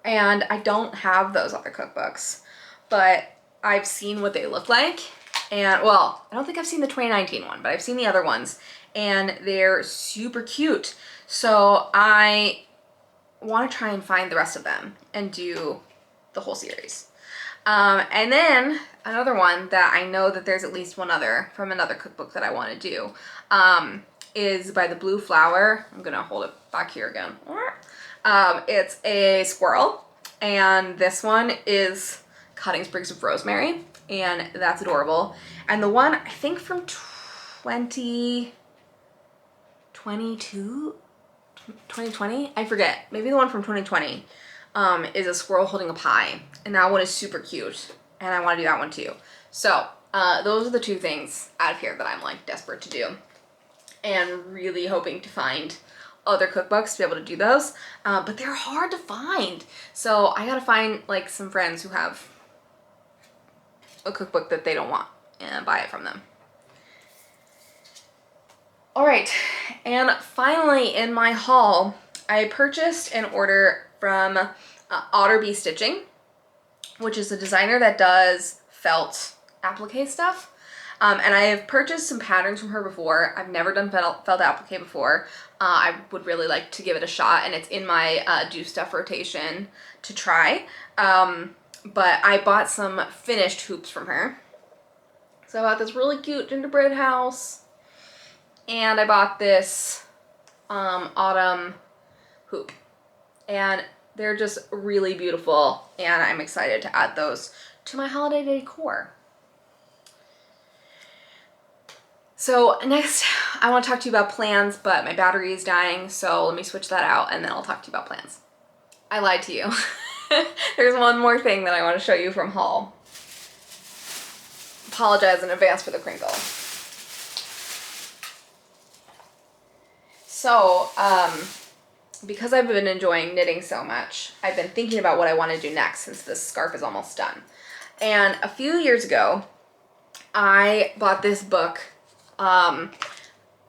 I don't have those other cookbooks, but I've seen what they look like. And well, I don't think I've seen the 2019 one, but I've seen the other ones and they're super cute. So I want to try and find the rest of them and do the whole series. And then another one that I know that there's at least one other from another cookbook that I want to do is by the Blue Flower. I'm gonna hold it back here again. It's a squirrel, and this one is cutting sprigs of rosemary, and that's adorable. And the one I think from 2020, I forget, maybe the one from 2020 is a squirrel holding a pie, and that one is super cute, and I want to do that one too. So those are the 2 things out of here that I'm like desperate to do, and really hoping to find other cookbooks to be able to do those, but they're hard to find. So I gotta find like some friends who have a cookbook that they don't want and buy it from them. All right, and finally in my haul, I purchased an order from Otterby Stitching, which is a designer that does felt applique stuff. And I have purchased some patterns from her before. I've never done felt applique before. I would really like to give it a shot, and it's in my do stuff rotation to try. But I bought some finished hoops from her. So I bought this really cute gingerbread house, and I bought this autumn hoop. And they're just really beautiful, and I'm excited to add those to my holiday decor. So next, I want to talk to you about plans, but my battery is dying, so let me switch that out, and then I'll talk to you about plans. I lied to you. There's one more thing that I want to show you from haul. Apologize in advance for the crinkle. So, because I've been enjoying knitting so much, I've been thinking about what I want to do next since this scarf is almost done. And a few years ago, I bought this book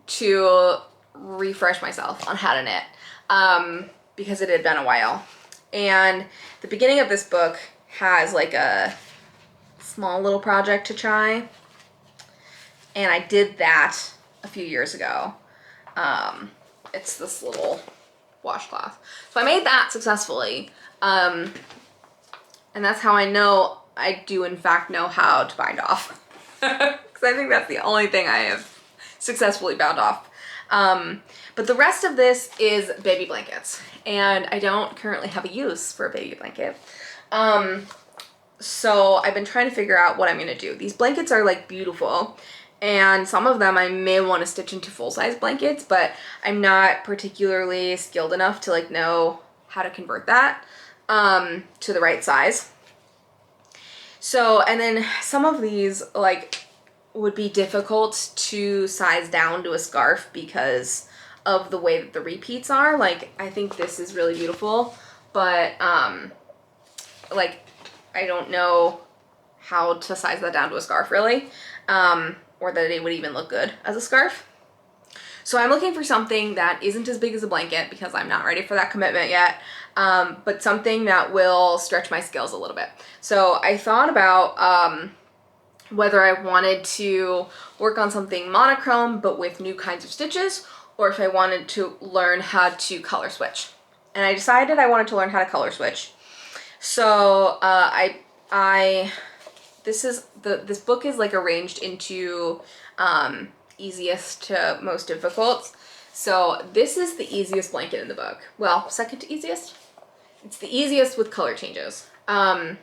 to refresh myself on how to knit because it had been a while. And the beginning of this book has like a small little project to try, and I did that a few years ago. It's this little washcloth. So I made that successfully, and that's how I know I do in fact know how to bind off. Because I think that's the only thing I have successfully bound off. But the rest of this is baby blankets, and I don't currently have a use for a baby blanket. So I've been trying to figure out what I'm gonna do. These blankets are like beautiful, and some of them I may want to stitch into full-size blankets, but I'm not particularly skilled enough to like know how to convert that to the right size. So, and then some of these like would be difficult to size down to a scarf because of the way that the repeats are. Like, I think this is really beautiful, but like, I don't know how to size that down to a scarf really, or that it would even look good as a scarf. So I'm looking for something that isn't as big as a blanket because I'm not ready for that commitment yet, but something that will stretch my skills a little bit. So I thought about whether I wanted to work on something monochrome but with new kinds of stitches, or if I wanted to learn how to color switch. And I decided I wanted to learn how to color switch. So this book is like arranged into easiest to most difficult. So this is the easiest blanket in the book. Well, second to easiest. It's the easiest with color changes. And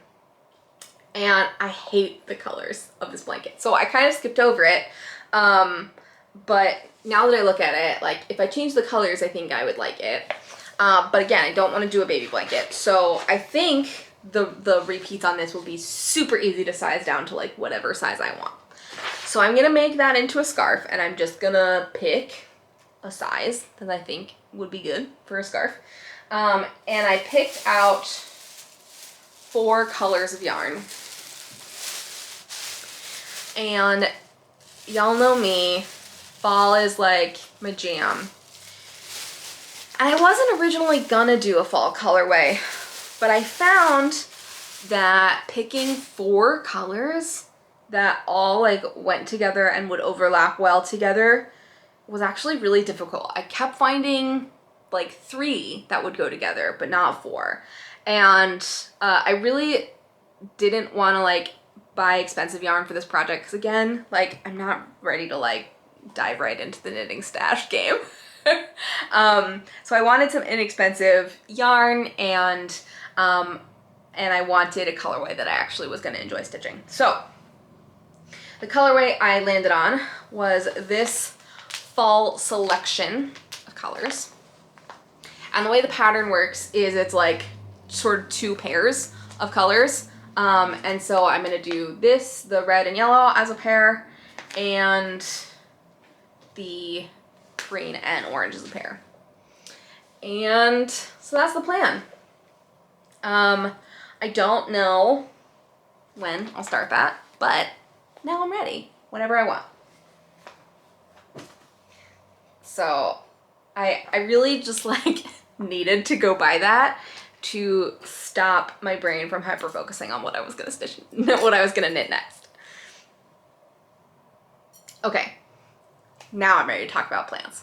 I hate the colors of this blanket. So I kind of skipped over it. But now that I look at it, like if I change the colors, I think I would like it. But again, I don't want to do a baby blanket. So I think the repeats on this will be super easy to size down to like whatever size I want. So I'm gonna make that into a scarf, and I'm just gonna pick a size that I think would be good for a scarf. And I picked out 4 colors of yarn. And y'all know me, fall is like my jam. And I wasn't originally gonna do a fall colorway, but I found that picking 4 colors that all like went together and would overlap well together was actually really difficult. I kept finding like 3 that would go together, but not 4. And I really didn't want to like buy expensive yarn for this project because again, like I'm not ready to like dive right into the knitting stash game. So I wanted some inexpensive yarn, and I wanted a colorway that I actually was going to enjoy stitching. So the colorway I landed on was this fall selection of colors. And the way the pattern works is it's like sort of 2 pairs of colors. And so I'm gonna do this, the red and yellow as a pair, and the green and orange as a pair. And so that's the plan. I don't know when I'll start that, but now I'm ready whenever I want. So I really just like needed to go buy that to stop my brain from hyper focusing on what I was gonna stitch, what I was gonna knit next. Okay, now I'm ready to talk about plans.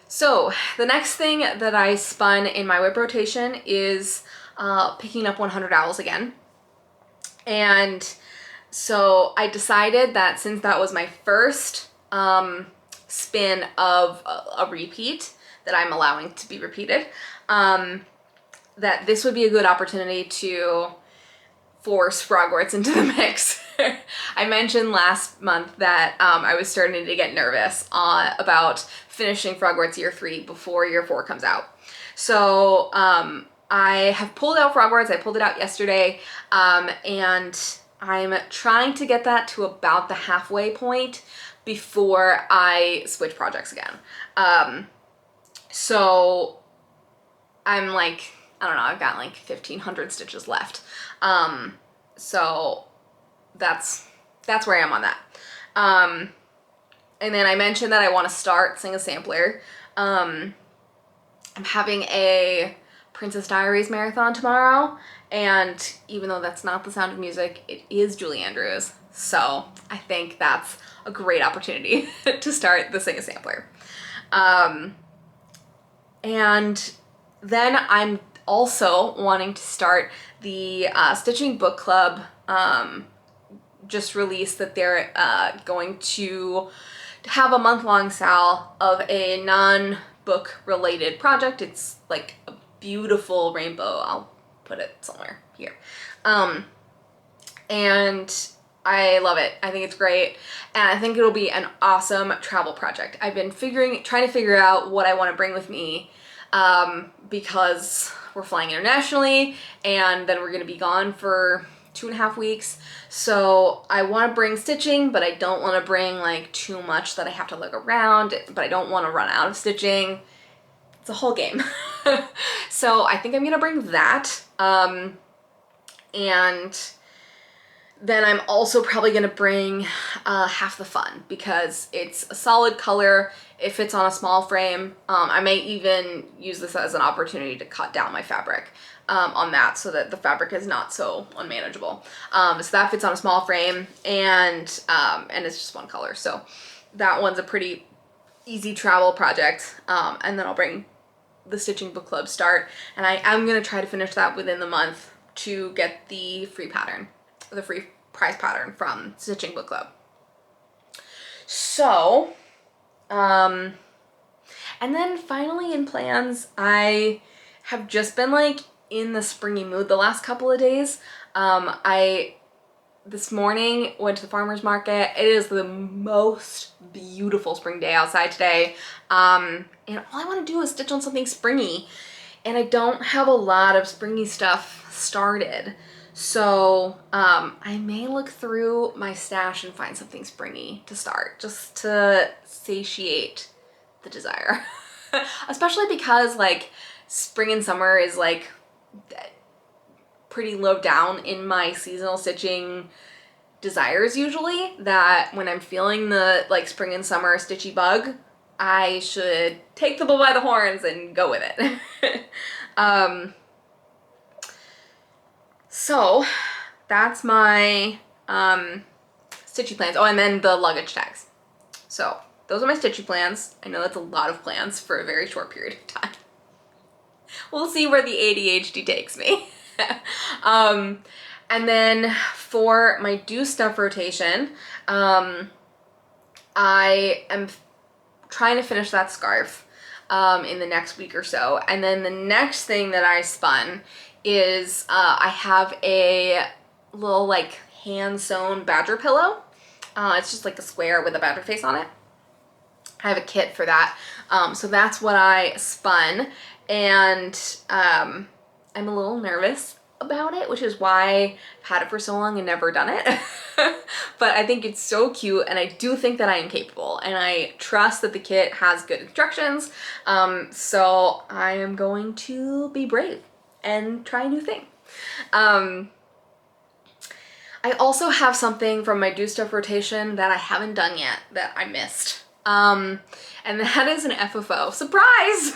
So the next thing that I spun in my whip rotation is picking up 100 owls again. And so I decided that since that was my first spin of a repeat that I'm allowing to be repeated, that this would be a good opportunity to force Frogworts into the mix. I mentioned last month that I was starting to get nervous about finishing Frogworts year 3 before year 4 comes out. So I have pulled out Frogworts. I pulled it out yesterday, and I'm trying to get that to about the halfway point before I switch projects again. So I'm like, I don't know, I've got like 1,500 stitches left. So that's where I am on that. And then I mentioned that I want to start Sing a Sampler. I'm having a Princess Diaries marathon tomorrow, and even though that's not The Sound of Music, it is Julie Andrews. So I think that's a great opportunity to start the Sing a Sampler. And then I'm also wanting to start the Stitching Book Club. Just released that they're going to have a month-long sale of a non-book related project. It's like a beautiful rainbow. I'll put it somewhere here. And I love it. I think it's great. And I think it'll be an awesome travel project. I've been trying to figure out what I want to bring with me, because we're flying internationally and then we're going to be gone for 2.5 weeks. So I want to bring stitching, but I don't want to bring like too much that I have to look around, but I don't want to run out of stitching. It's a whole game. So I think I'm gonna bring that. And then I'm also probably gonna bring half the fun because it's a solid color. It fits on a small frame. I may even use this as an opportunity to cut down my fabric on that so that the fabric is not so unmanageable. So that fits on a small frame, and it's just one color. So that one's a pretty easy travel project. And then I'll bring the Stitching Book Club start, and I am gonna try to finish that within the month to get the free pattern, the free prize pattern from Stitching Book Club. So, and then finally in plans, I have just been like in the springy mood the last couple of days. This morning went to the farmer's market. It is the most beautiful spring day outside today. And all I want to do is stitch on something springy, and I don't have a lot of springy stuff started. So I may look through my stash and find something springy to start, just to satiate the desire. Especially because like spring and summer is like pretty low down in my seasonal stitching desires usually, that when I'm feeling the like spring and summer stitchy bug, I should take the bull by the horns and go with it. So that's my stitchy plans. Oh, and then the luggage tags. So those are my stitchy plans. I know that's a lot of plans for a very short period of time. We'll see where the ADHD takes me. And then for my do stuff rotation, I am trying to finish that scarf in the next week or so. And then the next thing that I spun is I have a little like hand sewn badger pillow. It's just like a square with a badger face on it. I have a kit for that. So that's what I spun, and I'm a little nervous about it, which is why I've had it for so long and never done it. But I think it's so cute, and I do think that I am capable, and I trust that the kit has good instructions. So I am going to be brave and try a new thing. I also have something from my do stuff rotation that I haven't done yet that I missed. And that is an FFO. Surprise!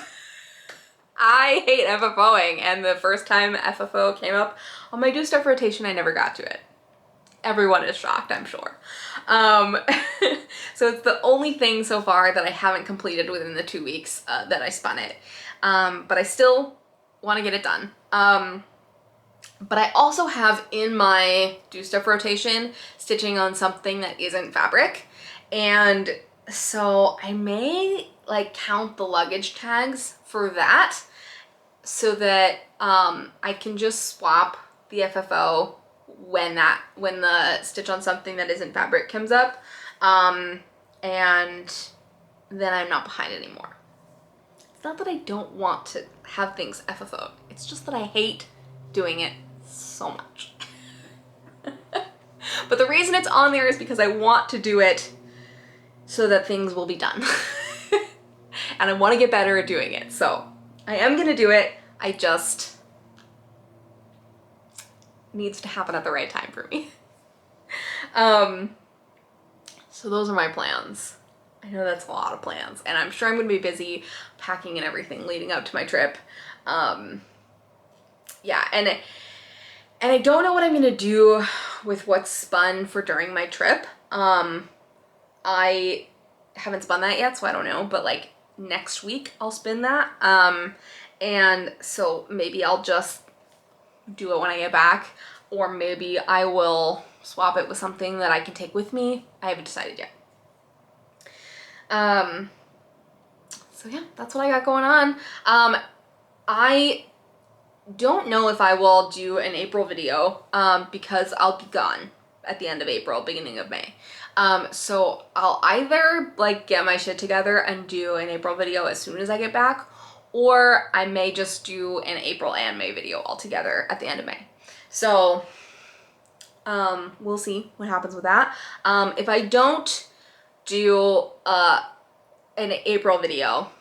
I hate FFOing, and the first time FFO came up on my do stuff rotation, I never got to it. Everyone is shocked, I'm sure. So it's the only thing so far that I haven't completed within the 2 weeks that I spun it. But I still want to get it done. But I also have in my do stuff rotation stitching on something that isn't fabric, and so I may like count the luggage tags for that, so that I can just swap the FFO when the stitch on something that isn't fabric comes up, and then I'm not behind anymore. It's not that I don't want to have things FFO, it's just that I hate doing it so much. But the reason it's on there is because I want to do it so that things will be done. And I want to get better at doing it. So I am going to do it. I just needs to happen at the right time for me. So those are my plans. I know that's a lot of plans, and I'm sure I'm going to be busy packing and everything leading up to my trip. Yeah, and I don't know what I'm going to do with what's spun for during my trip. I haven't spun that yet, so I don't know, but like next week I'll spin that. And so maybe I'll just do it when I get back, or maybe I will swap it with something that I can take with me. I haven't decided yet. So yeah, that's what I got going on. I don't know if I will do an April video because I'll be gone at the end of April, beginning of May. So I'll either like get my shit together and do an April video as soon as I get back, or I may just do an April and May video all together at the end of May. So We'll see what happens with that. If I don't do an April video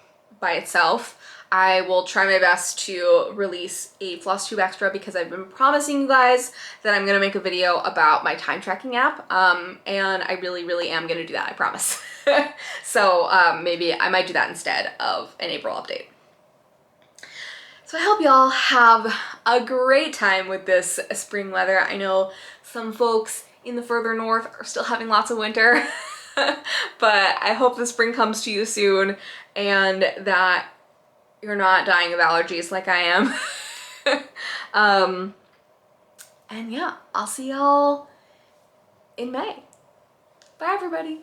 by itself, I will try my best to release a Flosstube extra because I've been promising you guys that I'm gonna make a video about my time tracking app, and I really am gonna do that, I promise. So maybe I might do that instead of an April update. So I hope y'all have a great time with this spring weather. I know some folks in the further north are still having lots of winter, but I hope the spring comes to you soon and that you're not dying of allergies like I am. And yeah, I'll see y'all in May. Bye everybody.